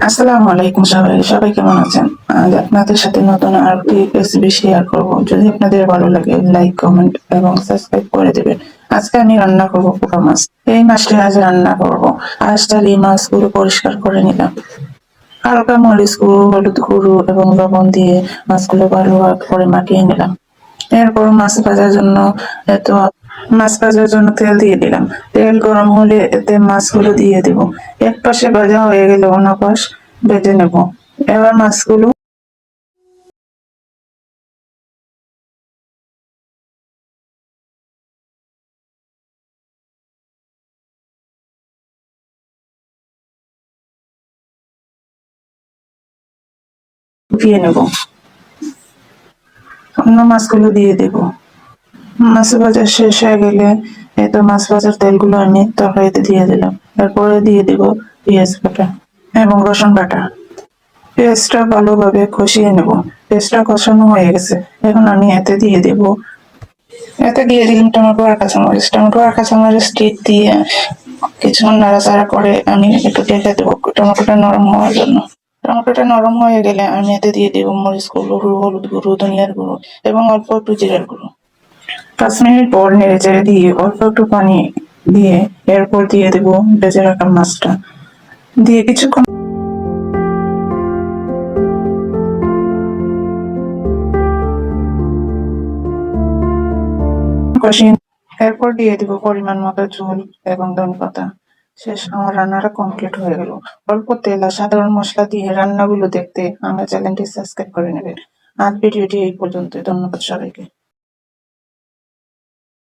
আসসালামু আলাইকুম সবাই সবাই কেমন আছেন? আজ আপনাদের সাথে নতুন আরেকটি রেসিপি শেয়ার করব। যদি আপনাদের ভালো লাগে লাইক কমেন্ট এবং সাবস্ক্রাইব করে দিবেন। আজকে আমি রান্না করব পোকা মাছ। এই মাছটি আজ রান্না করব। আজকাল এই মাছগুলো পরিষ্কার করে নিলাম। হালকা মরিচ গুঁড়ো, হলুদ গুঁড়ো এবং লবণ দিয়ে মাছগুলো ভালো করে মাখিয়ে নিলাম। এরপর এত মাছ ভাজার জন্য তেল দিয়ে দিলাম। তেল গরম হলে এতে মাছগুলো দিয়ে দিব। এক পাশে ভাজা হয়ে গেলে অন্য পাশ ভেজে নেব। এবার মাছগুলো দিয়ে নেব। অন্য মাছগুলো দিয়ে দেব। মাছ ভাজা শেষ হয়ে গেলে মাছ ভাজার তেলগুলো আমি তরকারিতে দিয়ে দিলাম। এরপরে দিয়ে দিব পেঁয়াজ বাটা এবং রসুন বাটা। পেঁয়াজটা ভালোভাবে কষিয়ে নেব। পেঁয়াজটা কষানো হয়ে গেছে। এখন আমি এতে দিয়ে দিলাম টমেটো আর কাঁচামরিচ। টমেটো আর কাঁচামরিচ দিয়ে কিছুক্ষণ নাড়াচাড়া করে আমি একটু ঢেকে দেবো টমেটোটা নরম হওয়ার জন্য। টমেটোটা নরম হয়ে গেলে আমি এতে দিয়ে দেবো মরিচ গুঁড়ো, হলুদ গুঁড়ো, ধনিয়ার গুঁড়ো এবং অল্প একটু জিরার গুঁড়ো। 5 মিনিট পর নেড়ে চেড়ে দিয়ে অল্প একটু পানি দিয়ে এরপর দিয়ে দেবো ভেজে রাখা মাছটা দিয়ে কিছুক্ষণ কষিয়ে এরপর দিয়ে দিব পরিমাণ মতো ঝোল এবং ধনেপাতা। শেষ, আমার রান্নাটা কমপ্লিট হয়ে গেল। অল্প তেল আর সাধারণ মশলা দিয়ে রান্নাগুলো দেখতে আমার চ্যানেলটি সাবস্ক্রাইব করে নেবেন। আজ ভিডিওটি এই পর্যন্ত। ধন্যবাদ সবাইকে।